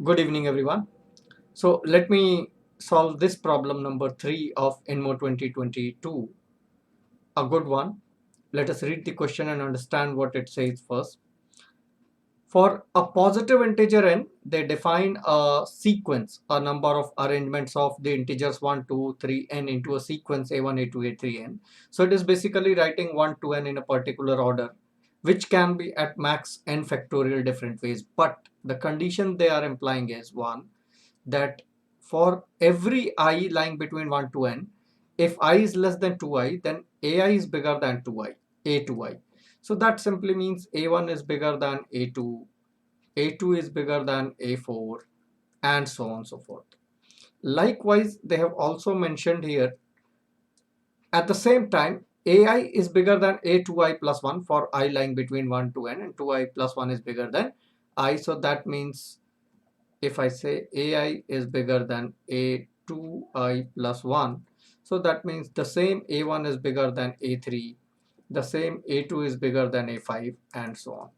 Good evening, everyone. So let me solve this problem number 3 of INMO 2022. A good one. Let us read the question and understand what it says first. For a positive integer n, they define a sequence, a number of arrangements of the integers 1, 2, 3, n into a sequence a1, a2, a3, n. So it is basically writing 1 to n in a particular order, which can be at max n factorial different ways. But the condition they are implying is one, that for every I lying between 1 to n, if I is less than 2i, then ai is bigger than 2i, a2i. So that simply means a1 is bigger than a2, a2 is bigger than a4, and so on and so forth. Likewise, they have also mentioned here, at the same time, ai is bigger than a2i plus 1 for I lying between 1 to n, and 2i plus 1 is bigger than I. So that means if I say ai is bigger than a2i plus 1, so that means the same a1 is bigger than a3, the same a2 is bigger than a5, and so on.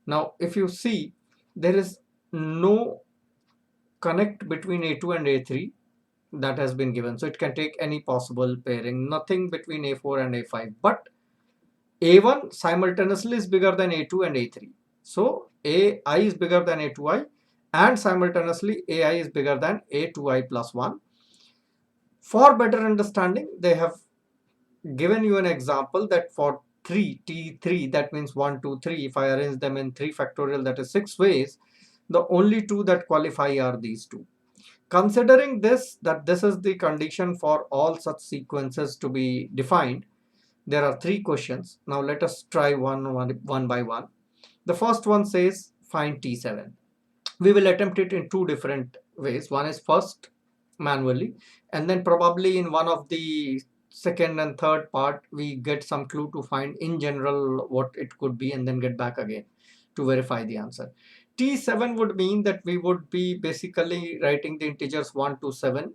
Now if you see, there is no connect between a2 and a3 that has been given, so it can take any possible pairing, nothing between a4 and a5, but a1 simultaneously is bigger than a2 and a3. So ai is bigger than a2i, and simultaneously ai is bigger than a2i plus 1. For better understanding, they have given you an example that for 3 t3, that means 1 2 3, if I arrange them in 3 factorial, that is 6 ways, the only two that qualify are these two. Considering this, that this is the condition for all such sequences to be defined, there are 3 questions. Now let us try one by one. The first one says find T7. We will attempt it in 2 different ways. One is first manually, and then probably in one of the second and third part we get some clue to find in general what it could be, and then get back again to verify the answer. T7 would mean that we would be basically writing the integers 1 to 7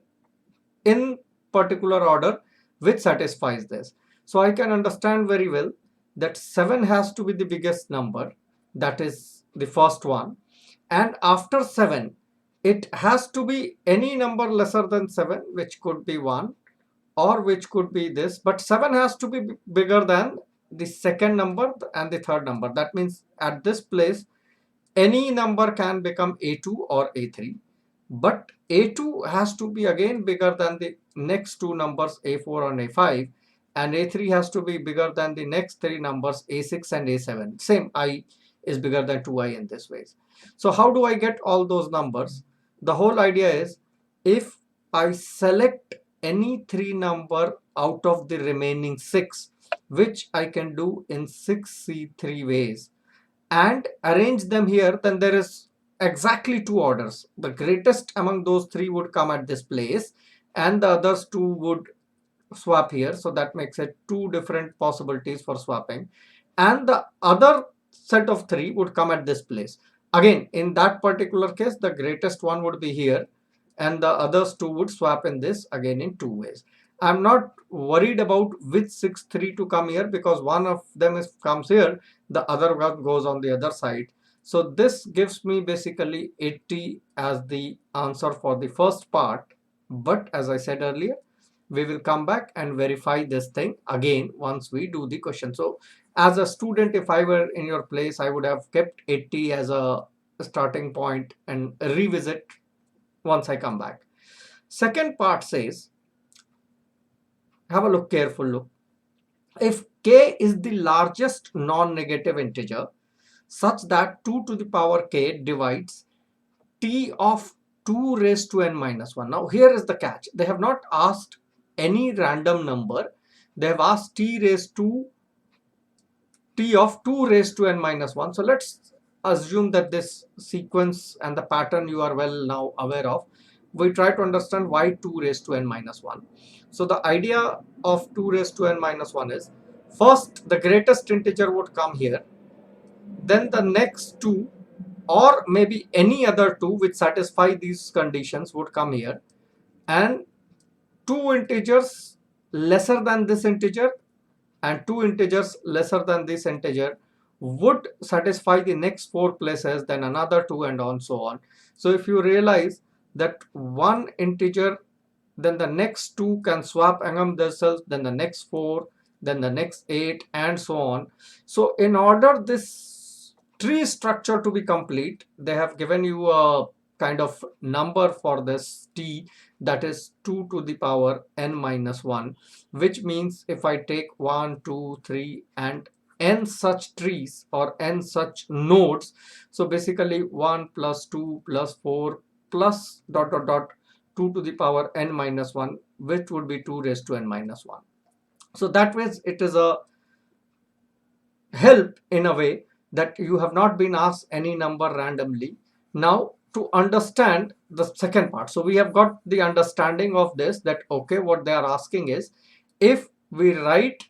in particular order which satisfies this. So I can understand very well that 7 has to be the biggest number, that is the first one, and after 7 it has to be any number lesser than 7, which could be 1 or which could be this, but 7 has to be bigger than the second number and the third number. That means at this place any number can become a2 or a3, but a2 has to be again bigger than the next two numbers a4 and a5, and a3 has to be bigger than the next three numbers a6 and a7. Same, I is bigger than 2i in this way. So how do I get all those numbers? The whole idea is, if I select any three number out of the remaining 6, which I can do in 6C3 ways, and arrange them here, then there is exactly 2 orders. The greatest among those 3 would come at this place, and the others 2 would swap here. So that makes it 2 different possibilities for swapping, and the other set of 3 would come at this place. Again, in that particular case, the greatest one would be here, and the others 2 would swap in this again in 2 ways. I'm not worried about which 6 3 to come here, because one of them comes here, the other one goes on the other side. So this gives me basically 80 as the answer for the first part. But as I said earlier, we will come back and verify this thing again once we do the question. So as a student, if I were in your place, I would have kept 80 as a starting point and revisit once I come back. Second part says, have a look, careful look. If k is the largest non-negative integer such that 2 to the power k divides t of 2 raised to n minus 1. Now here is the catch. They have not asked any random number. They have asked t raised to t of 2 raised to n minus 1. So let's assume that this sequence and the pattern you are well now aware of. We try to understand why 2 raised to n minus 1. So the idea of 2 raised to n minus 1 is, first the greatest integer would come here, then the next two or maybe any other two which satisfy these conditions would come here, and two integers lesser than this integer and two integers lesser than this integer would satisfy the next 4 places, then another 2, and on so on. So if you realize that one integer, then the next 2 can swap among themselves, then the next 4, then the next 8, and so on. So in order this tree structure to be complete, they have given you a kind of number for this t, that is 2 to the power n minus 1, which means if I take 1, 2, 3 and n such trees or n such nodes, so basically 1 plus 2 plus 4 plus dot dot dot 2 to the power n minus 1, which would be 2 raised to n minus 1. So that means it is a help in a way that you have not been asked any number randomly. Now to understand the second part, so we have got the understanding of this, that okay, what they are asking is, if we write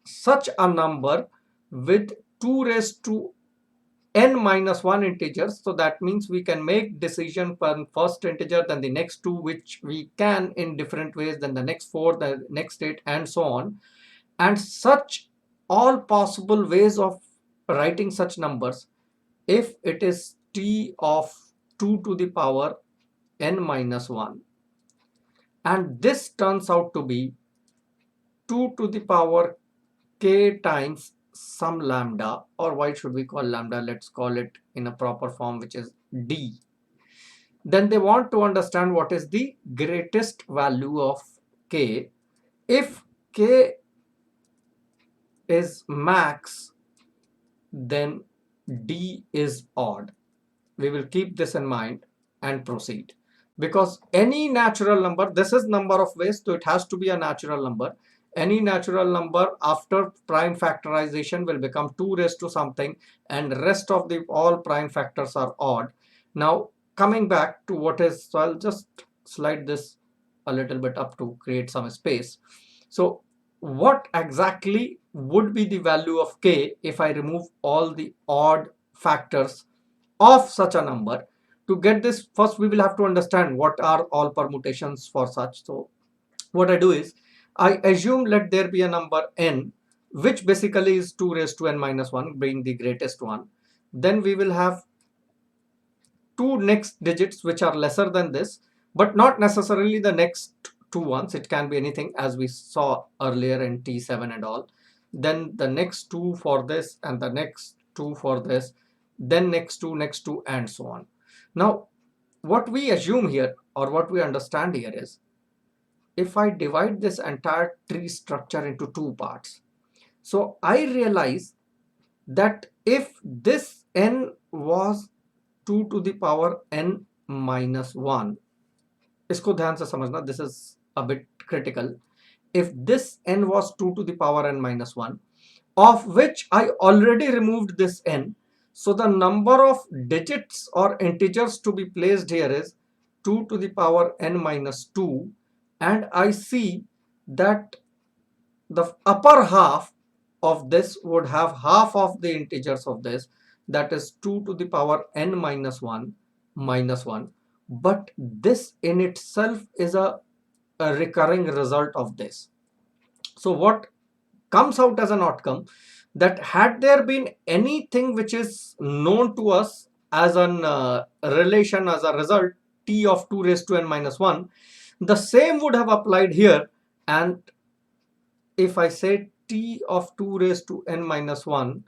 such a number with 2 raised to n minus 1 integers, so that means we can make decision for first integer, then the next 2, which we can in different ways, then the next 4, the next 8, and so on. And such all possible ways of writing such numbers, if it is t of 2 to the power n minus 1, and this turns out to be 2 to the power k times some lambda, or why should we call lambda, let's call it in a proper form, which is d. Then they want to understand what is the greatest value of k. If k is max, then d is odd. We will keep this in mind and proceed, because any natural number, this is number of ways, so it has to be a natural number. Any natural number after prime factorization will become 2 raised to something, and rest of the all prime factors are odd. Now coming back to what is, so I'll just slide this a little bit up to create some space. So what exactly would be the value of k if I remove all the odd factors of such a number? To get this, first we will have to understand what are all permutations for such. So what I do is, I assume let there be a number n, which basically is 2 raised to n minus 1, being the greatest one. Then we will have two next digits which are lesser than this, but not necessarily the next two ones. It can be anything, as we saw earlier in T7 and all. Then the next two for this, and the next two for this, then next two, and so on. Now, what we assume here, or what we understand here is, if I divide this entire tree structure into two parts, so I realize that if this n was 2 to the power n minus 1, इसको ध्यान से समझना, this is a bit critical. If this n was 2 to the power n minus 1, of which I already removed this n, so the number of digits or integers to be placed here is 2 to the power n minus 2, and I see that the upper half of this would have half of the integers of this, that is 2 to the power n minus 1 minus 1. But this in itself is a recurring result of this. So what comes out as an outcome, that had there been anything which is known to us as an relation, as a result, t of 2 raised to n minus 1, the same would have applied here. And if I say t of 2 raised to n minus 1,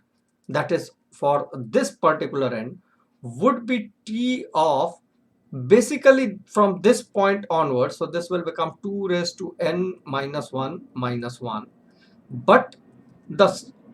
that is for this particular n, would be t of, basically from this point onwards, so this will become 2 raised to n minus 1 minus 1. But the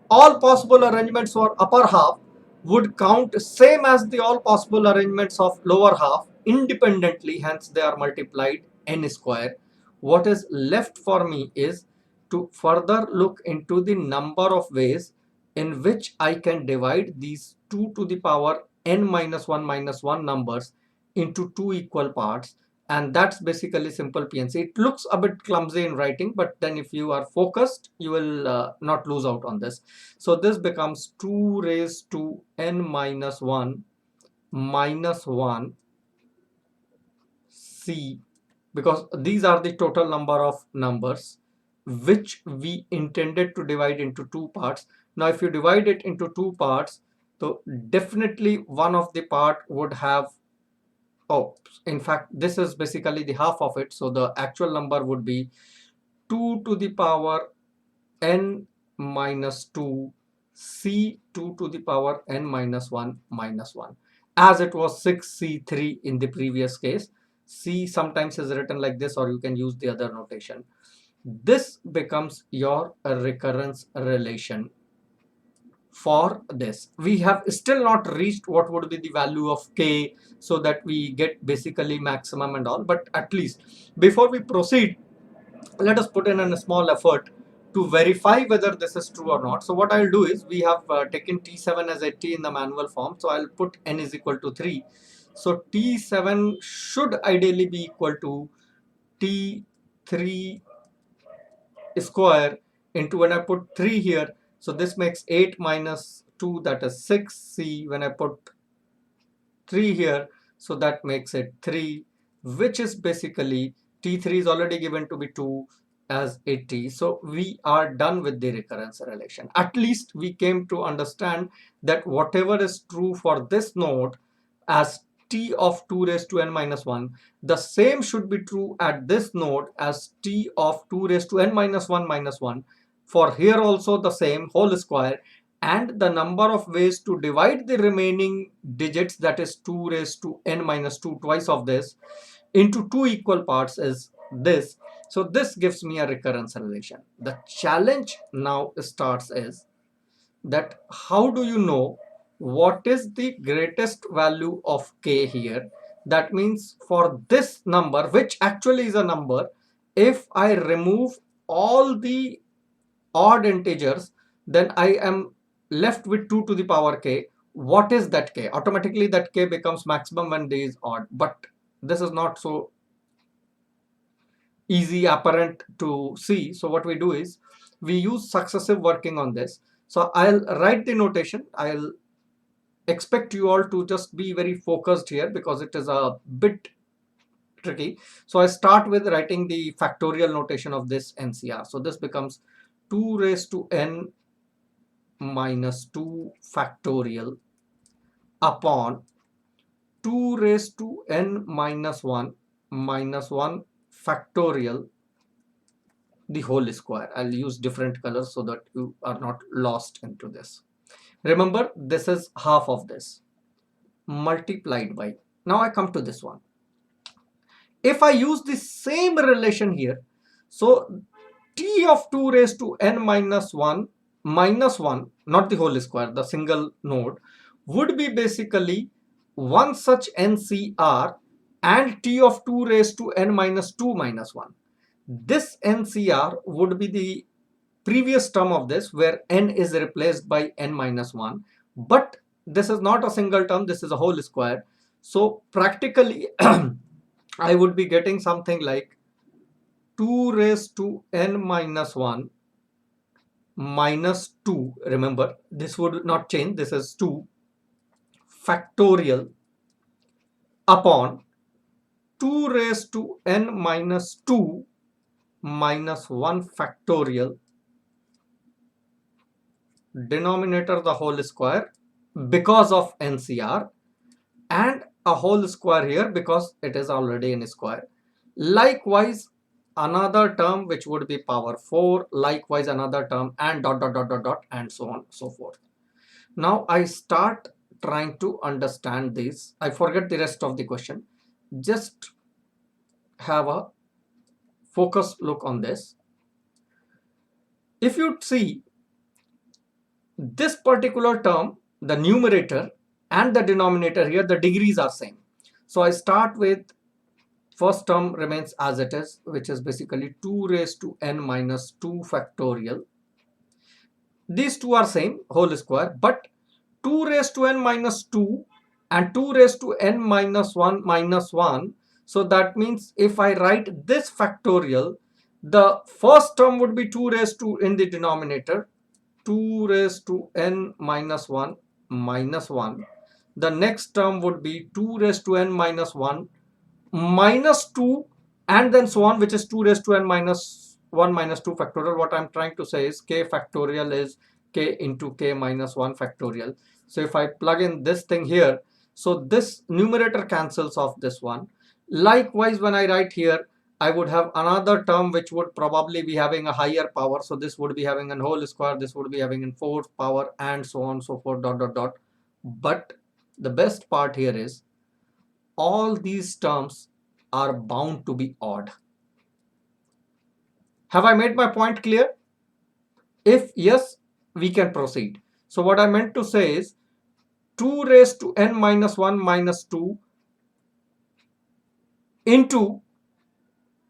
all possible arrangements for upper half would count same as the all possible arrangements of lower half independently, hence they are multiplied n square. What is left for me is to further look into the number of ways in which I can divide these 2 to the power n minus 1 numbers into two equal parts, and that's basically simple PNC. It looks a bit clumsy in writing, but then if you are focused, you will not lose out on this. So this becomes 2 raised to n minus 1 minus 1 C, because these are the total number of numbers which we intended to divide into two parts. Now if you divide it into two parts, so definitely one of the part would have, oh, in fact this is basically the half of it, so the actual number would be 2 to the power n minus 2 c 2 to the power n minus 1 minus 1, as it was 6c3 in the previous case. C sometimes is written like this, or you can use the other notation. This becomes your recurrence relation. For this, we have still not reached what would be the value of k, so that we get basically maximum and all, but at least before we proceed, let us put in a small effort to verify whether this is true or not. So what I'll do is, we have taken t7 as a t in the manual form, so I'll put n is equal to 3. So t7 should ideally be equal to t3 square into, when I put 3 here, so this makes 8 minus 2, that is 6c. When I put 3 here, so that makes it 3, which is basically t3 is already given to be 2 as 80. So we are done with the recurrence relation. At least we came to understand that whatever is true for this node as t of 2 raised to n minus 1, the same should be true at this node as t of 2 raised to n minus 1 minus 1. For here also the same whole square, and the number of ways to divide the remaining digits, that is 2 raised to n minus 2, twice of this, into two equal parts is this. So this gives me a recurrence relation. The challenge now starts is that how do you know what is the greatest value of k here? That means for this number, which actually is a number, if I remove all the odd integers, then I am left with 2 to the power k. What is that k? Automatically that k becomes maximum when d is odd, but this is not so easy apparent to see. So what we do is, we use successive working on this. So I'll write the notation. I'll expect you all to just be very focused here, because it is a bit tricky. So I start with writing the factorial notation of this NCR. So this becomes 2 raised to n minus 2 factorial upon 2 raised to n minus 1 minus 1 factorial, the whole square. I'll use different colors so that you are not lost into this. Remember, this is half of this multiplied by, now I come to this one. If I use the same relation here, so t of 2 raised to n minus 1 minus 1, not the whole square, the single node, would be basically one such NCR, and t of 2 raised to n minus 2 minus 1. This NCR would be the previous term of this, where n is replaced by n minus 1, but this is not a single term, this is a whole square. So practically I would be getting something like 2 raised to n minus 1 minus 2. Remember, this would not change, this is 2 factorial upon 2 raised to n minus 2 minus 1 factorial, denominator the whole square because of NCR, and a whole square here because it is already in square. Likewise, another term which would be power 4, likewise another term, and dot dot dot dot dot, and so on so forth. Now I start trying to understand this. I forget the rest of the question. Just have a focused look on this. If you see this particular term, the numerator and the denominator here, the degrees are same. So I start with first term remains as it is, which is basically 2 raised to n minus 2 factorial. These two are same, whole square, but 2 raised to n minus 2 and 2 raised to n minus 1 minus 1. So that means if I write this factorial, the first term would be 2 raised to, in the denominator, 2 raised to n minus 1 minus 1. The next term would be 2 raised to n minus 1 minus 2, and then so on, which is 2 raised to n minus 1 minus 2 factorial. What I'm trying to say is k factorial is k into k minus 1 factorial. So if I plug in this thing here, so this numerator cancels off this one. Likewise, when I write here, I would have another term which would probably be having a higher power. So this would be having a whole square, this would be having a fourth power, and so on, so forth, dot, dot, dot. But the best part here is all these terms are bound to be odd. Have I made my point clear? If yes, we can proceed. So what I meant to say is 2 raised to n minus 1 minus 2 into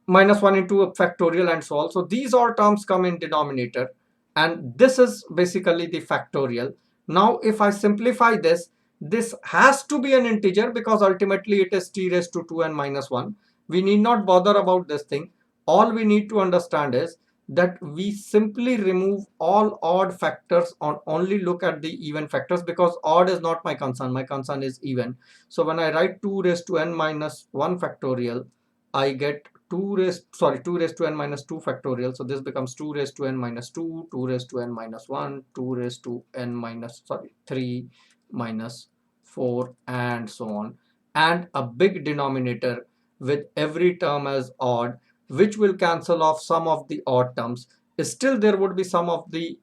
minus 1 into a factorial and so on. So these all terms come in denominator, and this is basically the factorial. Now if I simplify this, this has to be an integer because ultimately it is t raised to 2n minus 1. We need not bother about this thing. All we need to understand is that we simply remove all odd factors and only look at the even factors, because odd is not my concern. My concern is even. So when I write 2 raised to n minus 1 factorial, I get 2 raised to n minus 2 factorial. So this becomes 2 raised to n minus 2, 2 raised to n minus 1, 2 raised to n minus 3 minus 4, and so on. And a big denominator with every term as odd, which will cancel off some of the odd terms. Still there would be some of the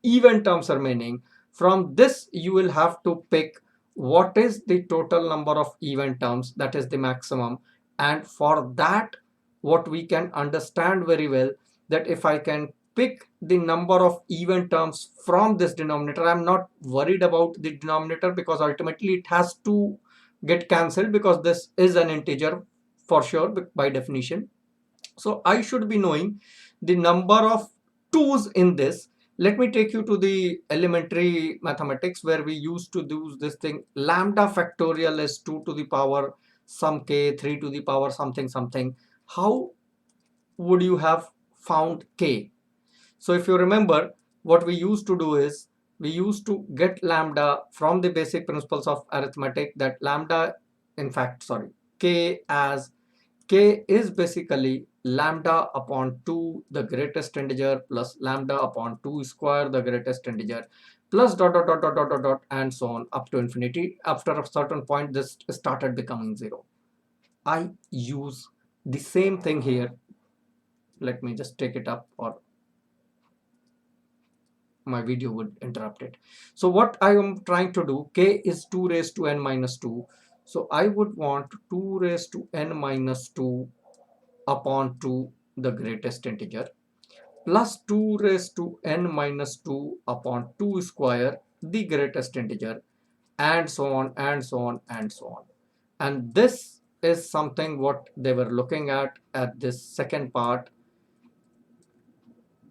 even terms remaining. From this you will have to pick what is the total number of even terms, that is the maximum. And for that, what we can understand very well, that if I can pick the number of even terms from this denominator, I'm not worried about the denominator because ultimately it has to get cancelled because this is an integer for sure by definition. So I should be knowing the number of 2's in this. Let me take you to the elementary mathematics where we used to do this thing. Lambda factorial is 2 to the power some k, 3 to the power something something. How would you have found k? So if you remember, what we used to do is we used to get lambda from the basic principles of arithmetic, that lambda, in fact, sorry, k as k is basically lambda upon 2 the greatest integer plus lambda upon 2 square the greatest integer plus dot dot dot dot dot dot dot and so on up to infinity. After a certain point this started becoming 0. I use the same thing here. Let me just take it up or my video would interrupt it. So what I am trying to do, k is 2 raised to n minus 2. So I would want 2 raised to n minus 2 upon 2 the greatest integer plus 2 raised to n minus 2 upon 2 square the greatest integer, and so on and so on and so on. And this is something what they were looking at this second part.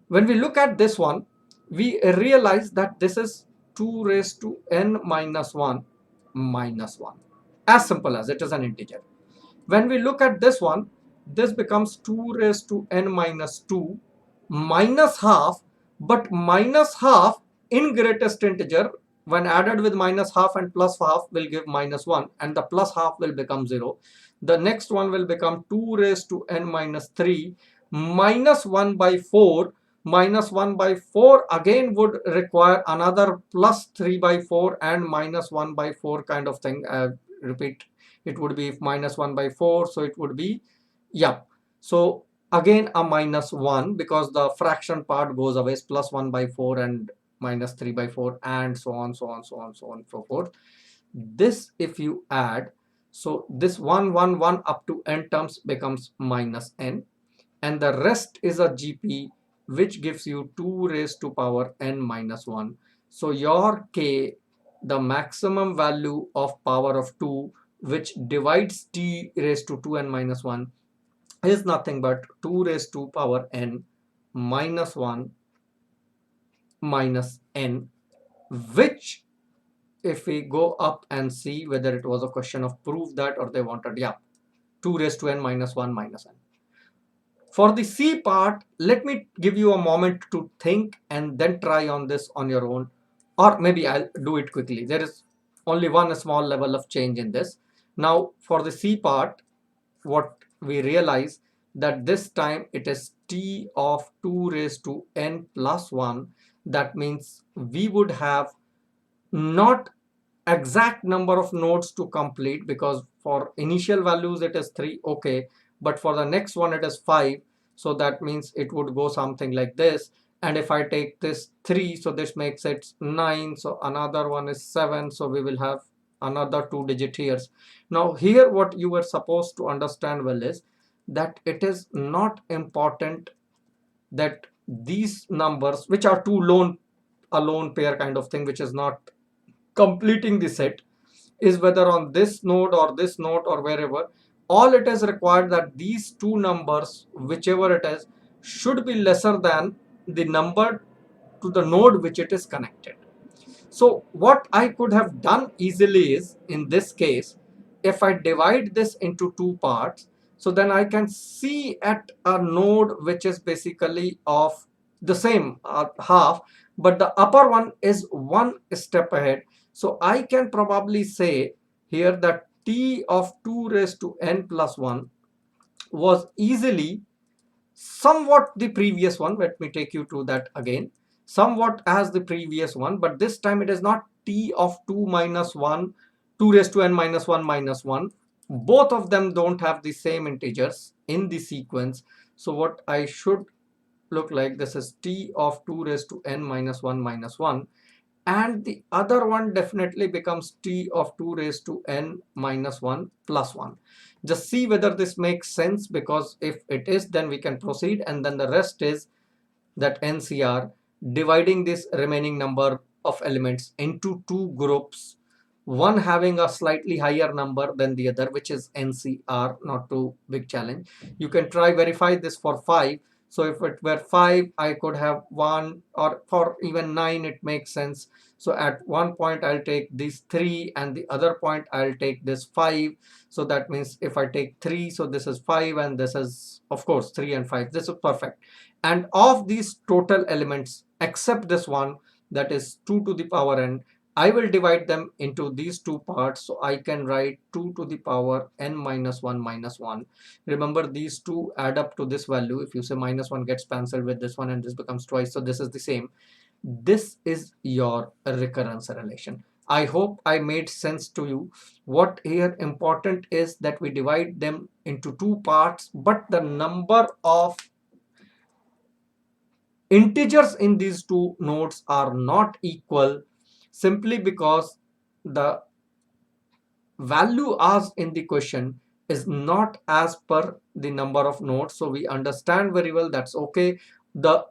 When we look at this one, we realize that this is 2 raised to n minus 1 minus 1. As simple as it is an integer. When we look at this one, this becomes 2 raised to n minus 2 minus half, but minus half in greatest integer when added with minus half and plus half will give minus 1, and the plus half will become 0. The next one will become 2 raised to n minus 3 minus 1 by 4. Minus 1 by 4 again would require another plus 3 by 4 and minus 1 by 4 kind of thing. Repeat, it would be minus 1 by 4, so it would be, yeah, so again a minus 1 because the fraction part goes away, plus 1 by 4 and minus 3 by 4 and so on so on so on so on so forth. This if you add, so this 1 1 1 up to n terms becomes minus n, and the rest is a GP which gives you 2 raised to power n minus 1. So your k, the maximum value of power of 2 which divides t raised to 2n minus 1 is nothing but 2 raised to power n minus 1 minus n, which if we go up and see whether it was a question of prove that or they wanted, yeah, 2 raised to n minus 1 minus n. For the C part, let me give you a moment to think and then try on this on your own, or maybe I'll do it quickly. There is only one small level of change in this. Now for the C part, what we realize that this time it is t of 2 raised to n plus 1, that means we would have not exact number of nodes to complete, because for initial values it is 3, okay, but for the next one it is 5. So that means it would go something like this. And if I take this 3, so this makes it 9, so another one is 7, so we will have another 2-digit here. Now here what you were supposed to understand well is that it is not important that these numbers, which are two lone pair kind of thing, which is not completing the set, is whether on this node or this node or wherever. All it is required that these two numbers, whichever it is, should be lesser than the number to the node which it is connected. So what I could have done easily is, in this case, if I divide this into two parts, so then I can see at a node which is basically of the same half, but the upper one is one step ahead. So I can probably say here that t of 2 raised to n plus 1 was easily somewhat the previous one. Let me take you to that again. Somewhat as the previous one, but this time it is not t of 2 minus 1, 2 raised to n minus 1 minus 1. Both of them don't have the same integers in the sequence. So what I should look like, this is t of 2 raised to n minus 1 minus 1. And the other one definitely becomes t of 2 raised to n minus 1 plus 1. Just see whether this makes sense, because if it is, then we can proceed, and then the rest is that NCR dividing this remaining number of elements into two groups, one having a slightly higher number than the other, which is NCR, not too big challenge. You can try verify this for 5. So if it were 5, I could have 1, or for even 9 it makes sense. So at one point I'll take these 3, and the other point I'll take this 5. So that means if I take 3, so this is 5, and this is of course 3 and 5. This is perfect. And of these total elements, except this one, that is 2 to the power n, I will divide them into these two parts. So I can write 2 to the power n minus 1 minus 1. Remember, these two add up to this value. If you say minus 1 gets cancelled with this one, and this becomes twice, so this is the same. This is your recurrence relation. I hope I made sense to you. What here important is that we divide them into two parts, but the number of integers in these two nodes are not equal, simply because the value asked in the question is not as per the number of nodes. So we understand very well, that's okay. The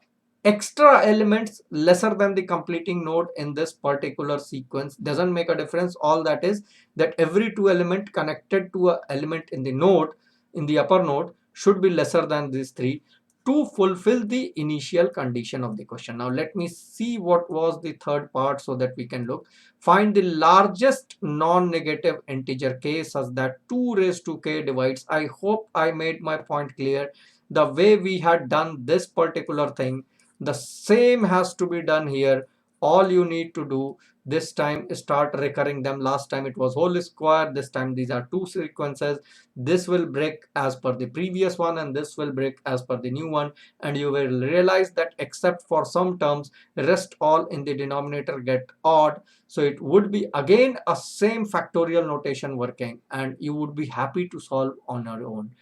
extra elements lesser than the completing node in this particular sequence doesn't make a difference. All that is that every two element connected to a element in the node, in the upper node, should be lesser than these three to fulfill the initial condition of the question. Now let me see what was the third part, so that we can look. Find the largest non-negative integer k such that 2 raised to k divides. I hope I made my point clear. The way we had done this particular thing, the same has to be done here. All you need to do this time is start recurring them. Last time it was whole square, this time these are two sequences. This will break as per the previous one, and this will break as per the new one, and you will realize that except for some terms, rest all in the denominator get odd. So it would be again a same factorial notation working, and you would be happy to solve on your own.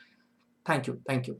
Thank you. Thank you.